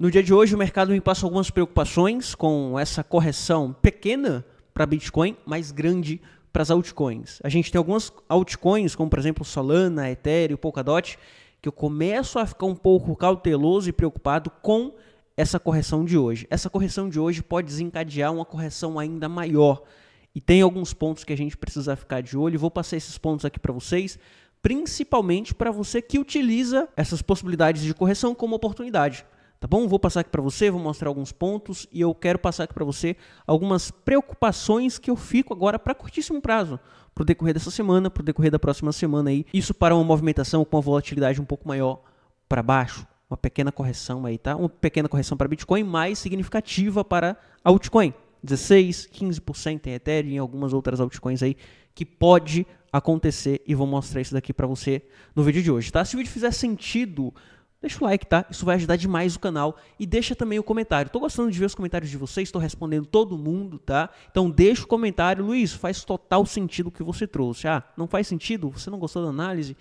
No dia de hoje, o mercado me passa algumas preocupações com essa correção pequena para Bitcoin, mas grande para as altcoins. A gente tem algumas altcoins, como por exemplo Solana, Ethereum, Polkadot, que eu começo a ficar um pouco cauteloso e preocupado com essa correção de hoje. Essa correção de hoje pode desencadear uma correção ainda maior. E tem alguns pontos que a gente precisa ficar de olho. Vou passar esses pontos aqui para vocês, principalmente para você que utiliza essas possibilidades de correção como oportunidade. Tá bom? Vou passar aqui para você, vou mostrar alguns pontos e eu quero passar aqui para você algumas preocupações que eu fico agora para curtíssimo prazo, para o decorrer dessa semana, para o decorrer da próxima semana aí. Isso para uma movimentação com uma volatilidade um pouco maior para baixo, uma pequena correção aí, tá? Uma pequena correção para Bitcoin, mais significativa para altcoin. 16, 15% em Ethereum e em algumas outras altcoins aí que pode acontecer e vou mostrar isso daqui para você no vídeo de hoje, tá? Se o vídeo fizer sentido, deixa o like, tá? Isso vai ajudar demais o canal e deixa também o comentário. Tô gostando de ver os comentários de vocês, estou respondendo todo mundo, tá? Então deixa o comentário. Luiz, faz total sentido o que você trouxe. Ah, não faz sentido? Você não gostou da análise?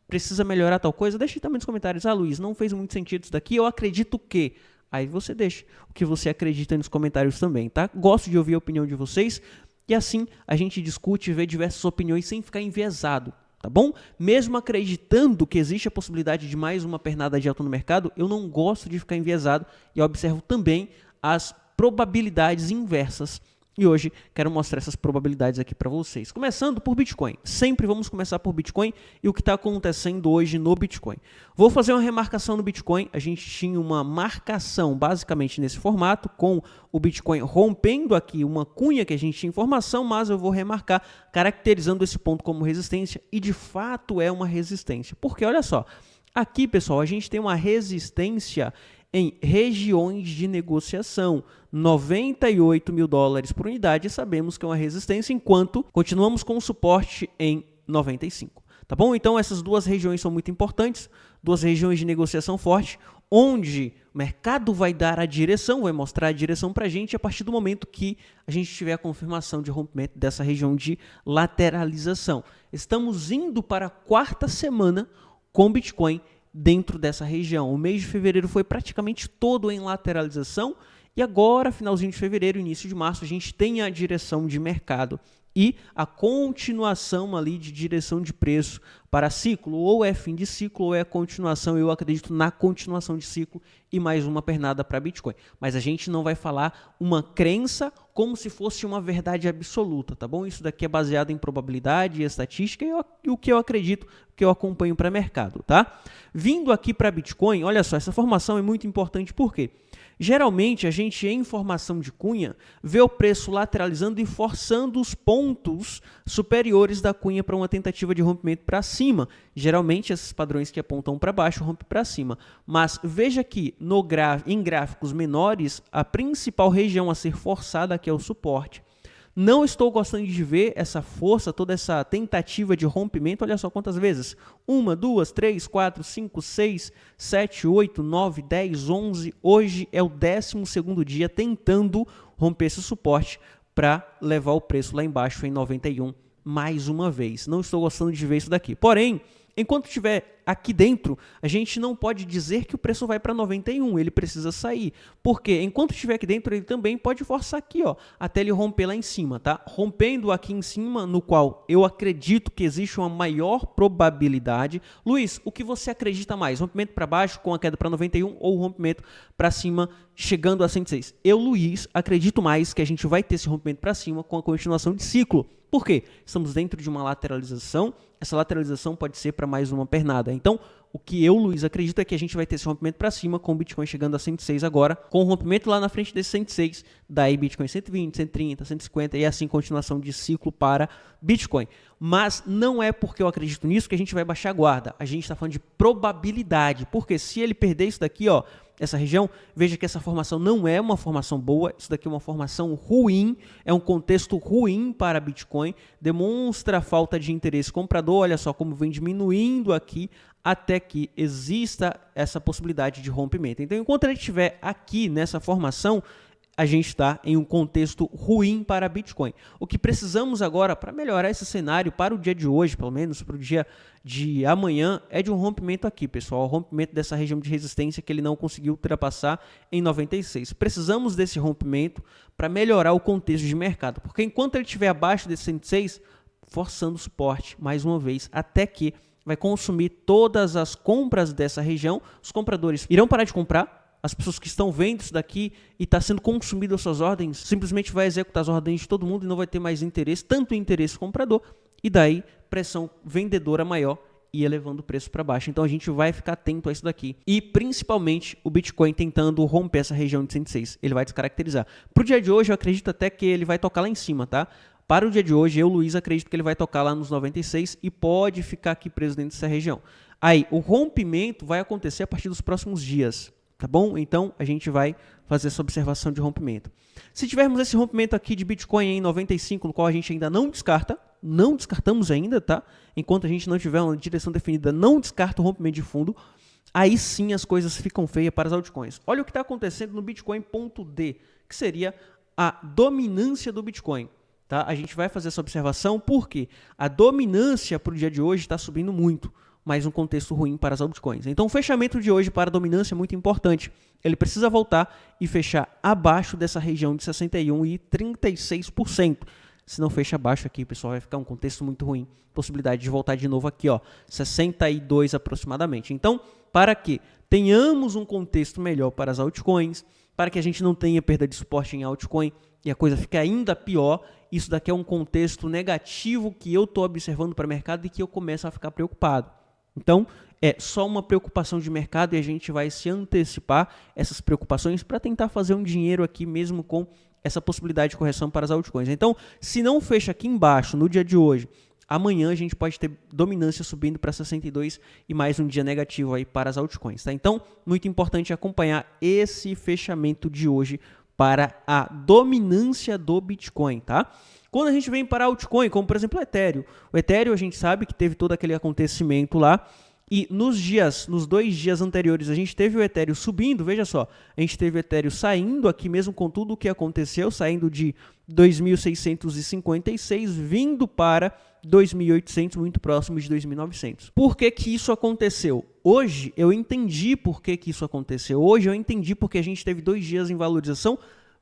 Precisa melhorar tal coisa? Deixa também nos comentários. Ah, Luiz, não fez muito sentido isso daqui, eu acredito que... Aí você deixa o que você acredita nos comentários também, tá? Gosto de ouvir a opinião de vocês e assim a gente discute e vê diversas opiniões sem ficar enviesado. Tá bom? Mesmo acreditando que existe a possibilidade de mais uma pernada de alta no mercado, eu não gosto de ficar enviesado e eu observo também as probabilidades inversas. E hoje quero mostrar essas probabilidades aqui para vocês. Começando por Bitcoin. Sempre vamos começar por Bitcoin e o que está acontecendo hoje no Bitcoin. Vou fazer uma remarcação no Bitcoin. A gente tinha uma marcação basicamente nesse formato, com o Bitcoin rompendo aqui uma cunha que a gente tinha informação, mas eu vou remarcar caracterizando esse ponto como resistência e de fato é uma resistência. Porque olha só, aqui pessoal, a gente tem uma resistência em regiões de negociação, 98 mil dólares por unidade, sabemos que é uma resistência, enquanto continuamos com o suporte em 95. Tá bom? Então essas duas regiões são muito importantes, duas regiões de negociação forte, onde o mercado vai dar a direção, vai mostrar a direção para a gente a partir do momento que a gente tiver a confirmação de rompimento dessa região de lateralização. Estamos indo para a quarta semana com Bitcoin dentro dessa região. O mês de fevereiro foi praticamente todo em lateralização e agora, finalzinho de fevereiro, início de março, a gente tem a direção de mercado e a continuação ali de direção de preço para ciclo, ou é fim de ciclo ou é continuação. Eu acredito na continuação de ciclo e mais uma pernada para Bitcoin. Mas a gente não vai falar uma crença como se fosse uma verdade absoluta, tá bom? Isso daqui é baseado em probabilidade e estatística e o que eu acredito, o que eu acompanho para mercado, tá? Vindo aqui para Bitcoin, olha só, essa formação é muito importante, por quê? Geralmente, a gente, em formação de cunha, vê o preço lateralizando e forçando os pontos superiores da cunha para uma tentativa de rompimento para cima. Geralmente, esses padrões que apontam para baixo rompem para cima. Mas veja que em gráficos menores, a principal região a ser forçada aqui é o suporte. Não estou gostando de ver essa força, toda essa tentativa de rompimento. Olha só quantas vezes. 1, 2, 3, 4, 5, 6, 7, 8, 9, 10, 11. Hoje é o 12º dia tentando romper esse suporte para levar o preço lá embaixo em 91 mais uma vez. Não estou gostando de ver isso daqui. Porém, enquanto estiver aqui dentro, a gente não pode dizer que o preço vai para 91, ele precisa sair. Porque enquanto estiver aqui dentro, ele também pode forçar aqui, ó, até ele romper lá em cima, tá? Rompendo aqui em cima, no qual eu acredito que existe uma maior probabilidade. Luiz, o que você acredita mais? Rompimento para baixo com a queda para 91 ou rompimento para cima chegando a 106? Eu, Luiz, acredito mais que a gente vai ter esse rompimento para cima com a continuação de ciclo. Por quê? Estamos dentro de uma lateralização, essa lateralização pode ser para mais uma pernada. Então, o que eu, Luiz, acredito é que a gente vai ter esse rompimento para cima, com o Bitcoin chegando a 106 agora, com o rompimento lá na frente desse 106, daí Bitcoin 120, 130, 150 e assim continuação de ciclo para Bitcoin. Mas não é porque eu acredito nisso que a gente vai baixar a guarda. A gente está falando de probabilidade, porque se ele perder isso daqui, ó, essa região, veja que essa formação não é uma formação boa, isso daqui é uma formação ruim, é um contexto ruim para Bitcoin, demonstra falta de interesse comprador, olha só como vem diminuindo aqui, até que exista essa possibilidade de rompimento. Então, enquanto ele estiver aqui nessa formação, a gente está em um contexto ruim para Bitcoin. O que precisamos agora para melhorar esse cenário para o dia de hoje, pelo menos para o dia de amanhã, é de um rompimento aqui, pessoal. O rompimento dessa região de resistência que ele não conseguiu ultrapassar em 96. Precisamos desse rompimento para melhorar o contexto de mercado, porque enquanto ele estiver abaixo desse 106, forçando o suporte mais uma vez, até que vai consumir todas as compras dessa região, os compradores irão parar de comprar, as pessoas que estão vendo isso daqui e está sendo consumido as suas ordens, simplesmente vai executar as ordens de todo mundo e não vai ter mais interesse, tanto interesse comprador, e daí pressão vendedora maior e elevando o preço para baixo. Então a gente vai ficar atento a isso daqui. E principalmente o Bitcoin tentando romper essa região de 106, ele vai descaracterizar. Para o dia de hoje eu acredito até que ele vai tocar lá em cima, tá? Para o dia de hoje, eu, Luiz, acredito que ele vai tocar lá nos 96 e pode ficar aqui preso dentro dessa região. Aí, o rompimento vai acontecer a partir dos próximos dias, tá bom? Então, a gente vai fazer essa observação de rompimento. Se tivermos esse rompimento aqui de Bitcoin em 95, no qual a gente ainda não descarta, não descartamos ainda, tá? Enquanto a gente não tiver uma direção definida, não descarta o rompimento de fundo, aí sim as coisas ficam feias para as altcoins. Olha o que está acontecendo no Bitcoin.D, que seria a dominância do Bitcoin. Tá? A gente vai fazer essa observação porque a dominância para o dia de hoje está subindo muito, mas um contexto ruim para as altcoins. Então o fechamento de hoje para a dominância é muito importante. Ele precisa voltar e fechar abaixo dessa região de 61% e 36%. Se não fecha abaixo aqui, pessoal, vai ficar um contexto muito ruim. Possibilidade de voltar de novo aqui, ó, 62 aproximadamente. Então, para que tenhamos um contexto melhor para as altcoins, para que a gente não tenha perda de suporte em altcoin e a coisa fique ainda pior, isso daqui é um contexto negativo que eu estou observando para o mercado e que eu começo a ficar preocupado. Então, é só uma preocupação de mercado e a gente vai se antecipar essas preocupações para tentar fazer um dinheiro aqui mesmo com essa possibilidade de correção para as altcoins. Então, se não fecha aqui embaixo no dia de hoje, amanhã a gente pode ter dominância subindo para 62 e mais um dia negativo aí para as altcoins. Tá? Então, muito importante acompanhar esse fechamento de hoje para a dominância do Bitcoin, tá? Quando a gente vem para altcoin, como por exemplo o Ethereum a gente sabe que teve todo aquele acontecimento lá, e nos 2 dias anteriores a gente teve o Ethereum subindo, veja só, a gente teve o Ethereum saindo aqui mesmo com tudo o que aconteceu, saindo de 2.656, vindo para 2.800, muito próximo de 2.900. Por que que isso aconteceu? Hoje eu entendi por que que isso aconteceu. Hoje eu entendi porque a gente teve 2 dias em valorização,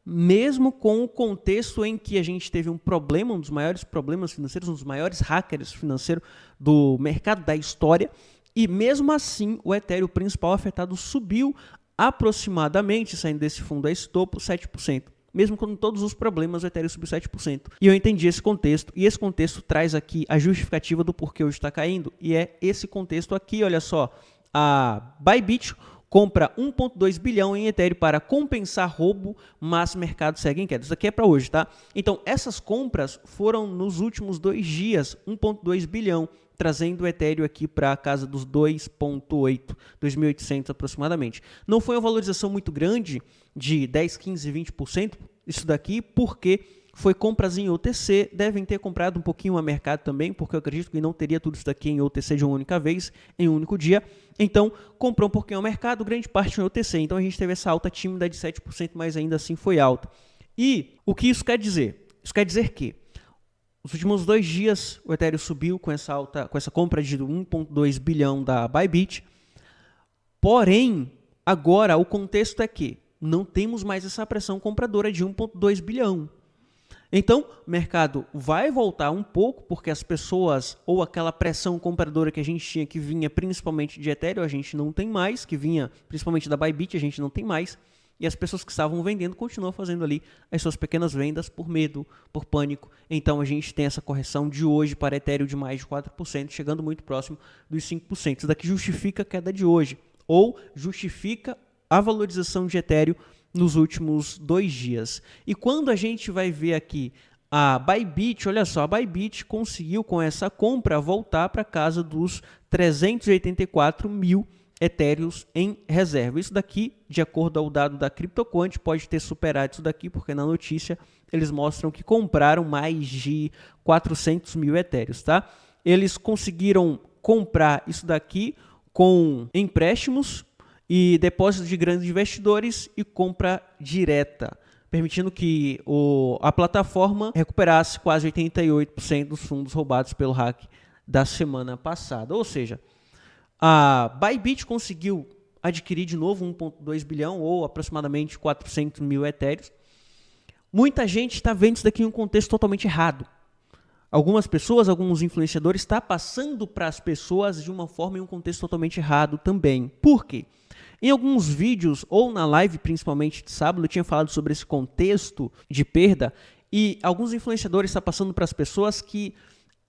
mesmo com o contexto em que a gente teve um problema, um dos maiores problemas financeiros, um dos maiores hackers financeiros do mercado da história, e mesmo assim o Ethereum principal afetado subiu aproximadamente, saindo desse fundo a esse topo, 7%. Mesmo com todos os problemas, o Ethereum subiu 7%. E eu entendi esse contexto, e esse contexto traz aqui a justificativa do porquê hoje está caindo, e é esse contexto aqui, olha só, a Bybit compra 1,2 bilhão em Ethereum para compensar roubo, mas o mercado segue em queda. Isso aqui é para hoje, tá? Então, essas compras foram nos últimos 2 dias, 1,2 bilhão, trazendo o Ethereum aqui para a casa dos 2,8, 2.800 aproximadamente. Não foi uma valorização muito grande, de 10, 15, 20%, isso daqui, porque foi compras em OTC, devem ter comprado um pouquinho a mercado também, porque eu acredito que não teria tudo isso daqui em OTC de uma única vez, em um único dia. Então, comprou um pouquinho ao mercado, grande parte em OTC. Então, a gente teve essa alta tímida de 7%, mas ainda assim foi alta. E o que isso quer dizer? Isso quer dizer que nos últimos 2 dias, o Ethereum subiu com essa compra de 1,2 bilhão da Bybit. Porém, agora o contexto é que não temos mais essa pressão compradora de 1,2 bilhão. Então, o mercado vai voltar um pouco, porque as pessoas, ou aquela pressão compradora que a gente tinha, que vinha principalmente de Ethereum, a gente não tem mais, que vinha principalmente da Bybit, a gente não tem mais, e as pessoas que estavam vendendo continuam fazendo ali as suas pequenas vendas por medo, por pânico. Então, a gente tem essa correção de hoje para Ethereum de mais de 4%, chegando muito próximo dos 5%. Isso daqui justifica a queda de hoje, ou justifica a valorização de Ethereum nos últimos 2 dias. E quando a gente vai ver aqui a Bybit, olha só, a Bybit conseguiu com essa compra voltar para casa dos 384 mil Ethereums em reserva. Isso daqui, de acordo ao dado da CryptoQuant, pode ter superado isso daqui, porque na notícia eles mostram que compraram mais de 400 mil Ethereums, tá? Eles conseguiram comprar isso daqui com empréstimos e depósitos de grandes investidores e compra direta. permitindo que a plataforma recuperasse quase 88% dos fundos roubados pelo hack da semana passada. Ou seja, a Bybit conseguiu adquirir de novo 1,2 bilhão ou aproximadamente 400 mil etéreos. Muita gente está vendo isso daqui em um contexto totalmente errado. Algumas pessoas, alguns influenciadores estão passando para as pessoas de uma forma em um contexto totalmente errado também. Por quê? Em alguns vídeos, ou na live principalmente de sábado, eu tinha falado sobre esse contexto de perda e alguns influenciadores estão passando para as pessoas que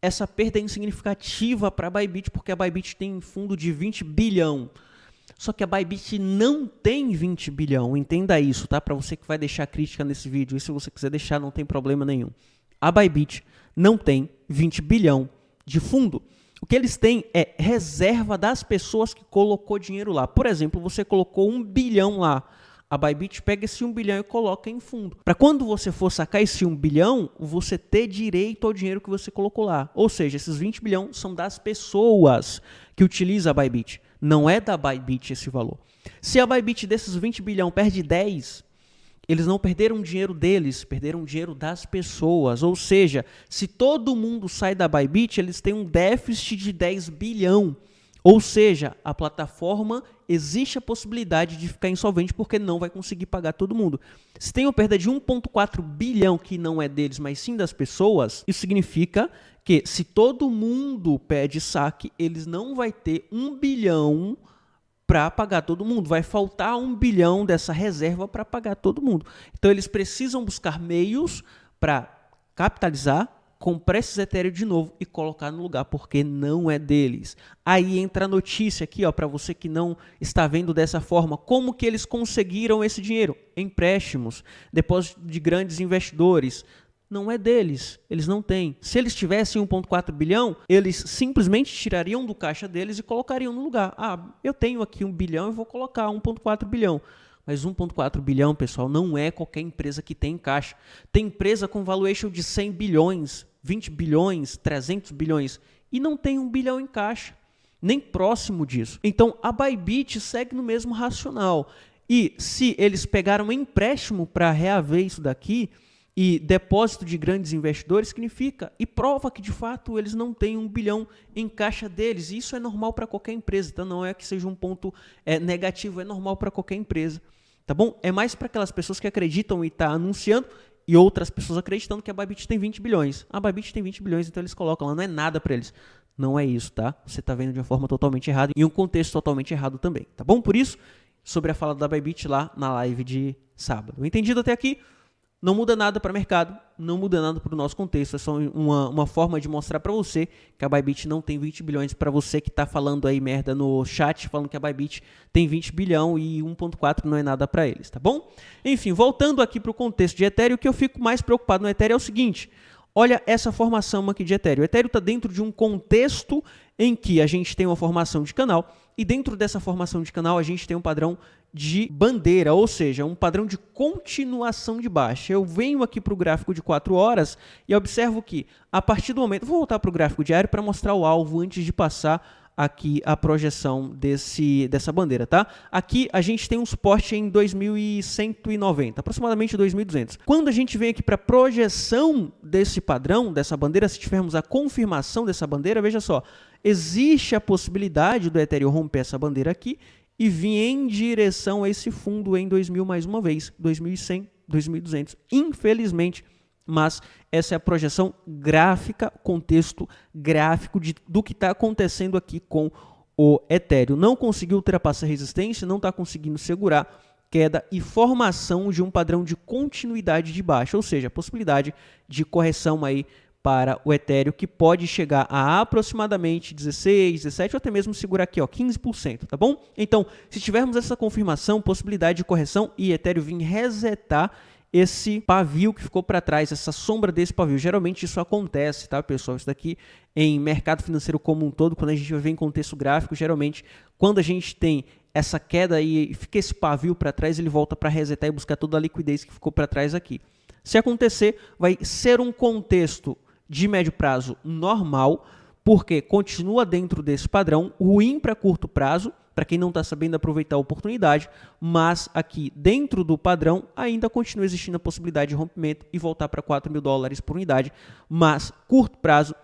essa perda é insignificativa para a Bybit porque a Bybit tem um fundo de 20 bilhão. Só que a Bybit não tem 20 bilhão, entenda isso, tá? Para você que vai deixar crítica nesse vídeo, e se você quiser deixar, não tem problema nenhum. A Bybit não tem 20 bilhão de fundo. O que eles têm é reserva das pessoas que colocou dinheiro lá. Por exemplo, você colocou 1 bilhão lá. A Bybit pega esse 1 bilhão e coloca em fundo. Para quando você for sacar esse 1 bilhão, você ter direito ao dinheiro que você colocou lá. Ou seja, esses 20 bilhões são das pessoas que utilizam a Bybit. Não é da Bybit esse valor. Se a Bybit desses 20 bilhões perde 10, eles não perderam dinheiro deles, perderam dinheiro das pessoas. Ou seja, se todo mundo sai da Bybit, eles têm um déficit de 10 bilhão. Ou seja, a plataforma existe a possibilidade de ficar insolvente porque não vai conseguir pagar todo mundo. Se tem uma perda de 1,4 bilhão que não é deles, mas sim das pessoas, isso significa que se todo mundo pede saque, eles não vão ter 1 bilhão para pagar todo mundo. Vai faltar 1 bilhão dessa reserva para pagar todo mundo. Então eles precisam buscar meios para capitalizar, comprar esses Ethereum de novo e colocar no lugar, porque não é deles. Aí entra a notícia aqui, para você que não está vendo dessa forma, como que eles conseguiram esse dinheiro? Empréstimos, depósito de grandes investidores. Não é deles, eles não têm. Se eles tivessem 1,4 bilhão, eles simplesmente tirariam do caixa deles e colocariam no lugar. Eu tenho aqui 1 bilhão, eu vou colocar 1,4 bilhão. Mas 1,4 bilhão, pessoal, não é qualquer empresa que tem em caixa. Tem empresa com valuation de 100 bilhões, 20 bilhões, 300 bilhões e não tem 1 bilhão em caixa, nem próximo disso. Então, a Bybit segue no mesmo racional. E se eles pegaram um empréstimo para reaver isso daqui e depósito de grandes investidores, significa e prova que, de fato, eles não têm 1 bilhão em caixa deles. E isso é normal para qualquer empresa, então não é que seja um ponto negativo, é normal para qualquer empresa. Tá bom? É mais para aquelas pessoas que acreditam e estão anunciando e outras pessoas acreditando que a Bybit tem 20 bilhões. A Bybit tem 20 bilhões, então eles colocam lá, não é nada para eles. Não é isso, tá? Você está vendo de uma forma totalmente errada e um contexto totalmente errado também, tá bom? Por isso, sobre a fala da Bybit lá na live de sábado. Entendido até aqui? Não muda nada para o mercado, não muda nada para o nosso contexto, é só uma forma de mostrar para você que a Bybit não tem 20 bilhões, para você que está falando aí merda no chat, falando que a Bybit tem 20 bilhão e 1,4 não é nada para eles, tá bom? Enfim, voltando aqui para o contexto de Ethereum, o que eu fico mais preocupado no Ethereum é o seguinte, olha essa formação aqui de Ethereum. O Ethereum está dentro de um contexto em que a gente tem uma formação de canal e dentro dessa formação de canal a gente tem um padrão de bandeira, ou seja, um padrão de continuação de baixa. Eu venho aqui para o gráfico de 4 horas e observo que a partir do momento... Vou voltar para o gráfico diário para mostrar o alvo antes de passar aqui a projeção dessa bandeira, tá? Aqui a gente tem um suporte em 2.190, aproximadamente 2.200. Quando a gente vem aqui para a projeção desse padrão, dessa bandeira, se tivermos a confirmação dessa bandeira, veja só, existe a possibilidade do Ethereum romper essa bandeira aqui e vir em direção a esse fundo em 2.000 mais uma vez, 2.100, 2.200. Infelizmente, mas essa é a projeção gráfica, contexto gráfico do que está acontecendo aqui com o Ethereum. Não conseguiu ultrapassar a resistência, não está conseguindo segurar queda e formação de um padrão de continuidade de baixa, ou seja, a possibilidade de correção aí para o Ethereum, que pode chegar a aproximadamente 16, 17 ou até mesmo segurar aqui, 15%, tá bom? Então, se tivermos essa confirmação, possibilidade de correção e Ethereum vir resetar esse pavio que ficou para trás, essa sombra desse pavio. Geralmente isso acontece, tá, pessoal? Isso daqui em mercado financeiro como um todo, quando a gente vai ver em contexto gráfico, geralmente quando a gente tem essa queda e fica esse pavio para trás, ele volta para resetar e buscar toda a liquidez que ficou para trás aqui. Se acontecer, vai ser um contexto de médio prazo normal, porque continua dentro desse padrão, ruim para curto prazo para quem não está sabendo aproveitar a oportunidade, mas aqui dentro do padrão ainda continua existindo a possibilidade de rompimento e voltar para 4 mil dólares por unidade, mas curto prazo,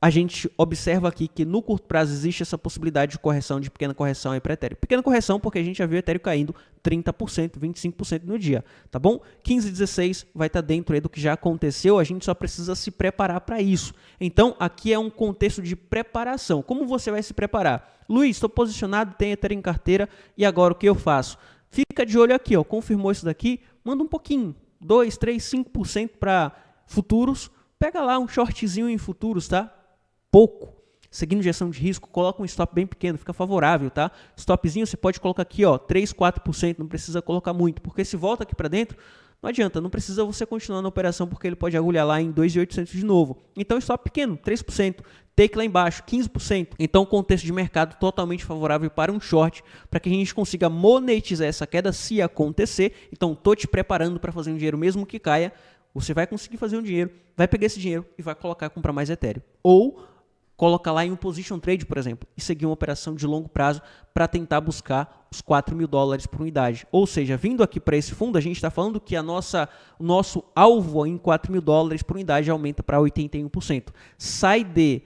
a gente observa aqui que no curto prazo existe essa possibilidade de correção, de pequena correção aí para Ethereum. Pequena correção porque a gente já viu o Ethereum caindo 30%, 25% no dia, tá bom? 15, 16 vai estar dentro aí do que já aconteceu, a gente só precisa se preparar para isso. Então, aqui é um contexto de preparação. Como você vai se preparar? Luiz, estou posicionado, tenho Ethereum em carteira e agora o que eu faço? Fica de olho aqui, ó, confirmou isso daqui, manda um pouquinho, 2, 3, 5% para futuros, pega lá um shortzinho em futuros, tá? Pouco, seguindo gestão de risco, coloca um stop bem pequeno, fica favorável, tá? Stopzinho você pode colocar aqui, ó, 3, 4%, não precisa colocar muito, porque se volta aqui para dentro, não adianta, não precisa você continuar na operação, porque ele pode agulhar lá em 2.800 de novo. Então, stop pequeno, 3%, take lá embaixo, 15%. Então, contexto de mercado totalmente favorável para um short, para que a gente consiga monetizar essa queda se acontecer. Então, tô te preparando para fazer um dinheiro mesmo que caia, você vai conseguir fazer um dinheiro, vai pegar esse dinheiro e vai colocar comprar mais Ethereum. Ou coloca lá em um position trade, por exemplo, e seguir uma operação de longo prazo para tentar buscar os 4 mil dólares por unidade. Ou seja, vindo aqui para esse fundo, a gente está falando que o nosso alvo em 4 mil dólares por unidade aumenta para 81%. Sai de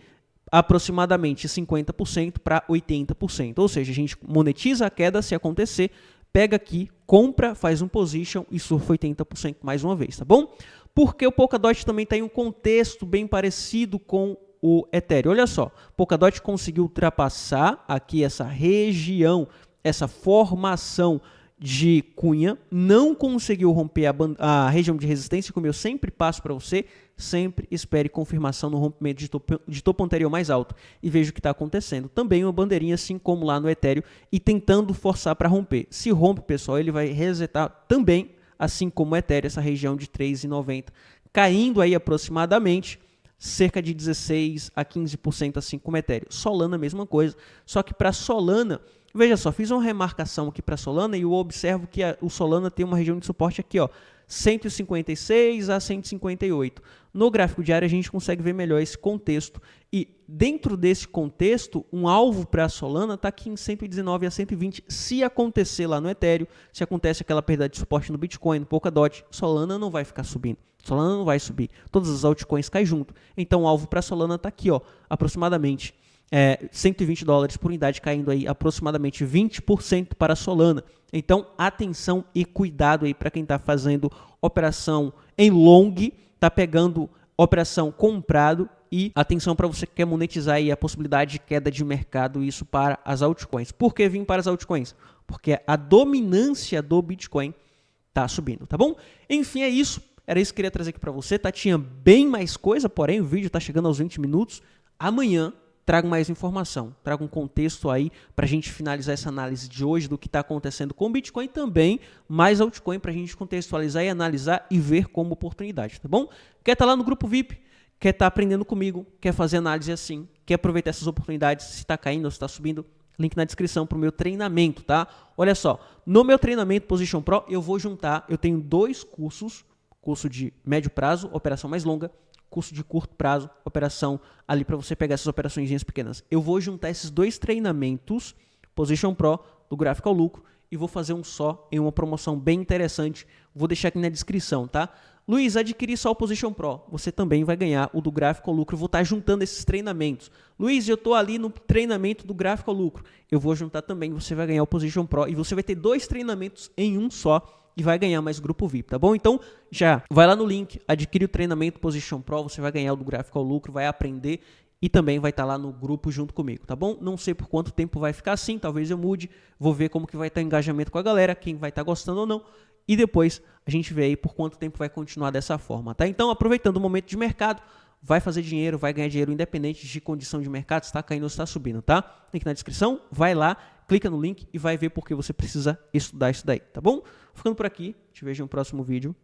aproximadamente 50% para 80%. Ou seja, a gente monetiza a queda se acontecer, pega aqui, compra, faz um position e surfa 80% mais uma vez, tá bom? Porque o Polkadot também tem um contexto bem parecido com o Ethereum. Olha só, Polkadot conseguiu ultrapassar aqui essa região, essa formação de cunha, não conseguiu romper a região de resistência, como eu sempre passo para você, sempre espere confirmação no rompimento de topo anterior mais alto e veja o que está acontecendo. Também uma bandeirinha, assim como lá no Ethereum, e tentando forçar para romper. Se rompe, pessoal, ele vai resetar também, assim como o Ethereum, essa região de 3,90, caindo aí aproximadamente cerca de 16 a 15%, assim como Ethereum. Solana, mesma coisa, só que para Solana, veja só, fiz uma remarcação aqui para Solana e eu observo que o Solana tem uma região de suporte aqui, ó, 156 a 158. No gráfico diário a gente consegue ver melhor esse contexto e dentro desse contexto, um alvo para a Solana está aqui em 119 a 120. Se acontecer lá no Ethereum, se acontece aquela perda de suporte no Bitcoin, no Polkadot, Solana não vai ficar subindo. Solana não vai subir. Todas as altcoins caem junto. Então o alvo para a Solana está aqui, ó, aproximadamente 120 dólares por unidade, caindo aí aproximadamente 20% para a Solana. Então, atenção e cuidado aí para quem está fazendo operação em long, está pegando operação comprado e atenção para você que quer monetizar aí a possibilidade de queda de mercado, isso para as altcoins. Por que vim para as altcoins? Porque a dominância do Bitcoin está subindo, tá bom? Enfim, é isso. Era isso que eu queria trazer aqui para você, tá? Tinha bem mais coisa, porém o vídeo está chegando aos 20 minutos. Amanhã trago mais informação, trago um contexto aí para a gente finalizar essa análise de hoje do que está acontecendo com o Bitcoin e também mais altcoin para a gente contextualizar e analisar e ver como oportunidade, tá bom? Quer estar lá no grupo VIP, quer estar aprendendo comigo, quer fazer análise assim, quer aproveitar essas oportunidades, se está caindo ou se está subindo, link na descrição para o meu treinamento, tá? Olha só, no meu treinamento Position Pro eu vou juntar, eu tenho 2 cursos, curso de médio prazo, operação mais longa, curso de curto prazo, operação ali para você pegar essas operações pequenas. Eu vou juntar esses 2 treinamentos, Position Pro, do gráfico ao lucro, e vou fazer um só em uma promoção bem interessante. Vou deixar aqui na descrição, tá? Luiz, adquirir só o Position Pro, você também vai ganhar o do gráfico ao lucro. Eu vou estar juntando esses treinamentos. Luiz, eu estou ali no treinamento do gráfico ao lucro. Eu vou juntar também, você vai ganhar o Position Pro e você vai ter 2 treinamentos em um só. E vai ganhar mais grupo VIP, tá bom? Então, já vai lá no link, adquire o treinamento Position Pro, você vai ganhar o do gráfico ao lucro, vai aprender e também vai estar lá no grupo junto comigo, tá bom? Não sei por quanto tempo vai ficar assim, talvez eu mude, vou ver como que vai estar o engajamento com a galera, quem vai estar gostando ou não, e depois a gente vê aí por quanto tempo vai continuar dessa forma, tá? Então, aproveitando o momento de mercado, vai fazer dinheiro, vai ganhar dinheiro independente de condição de mercado, se está caindo ou se está subindo, tá? Link na descrição, vai lá, clica no link e vai ver porque você precisa estudar isso daí, tá bom? Ficando por aqui, te vejo no próximo vídeo.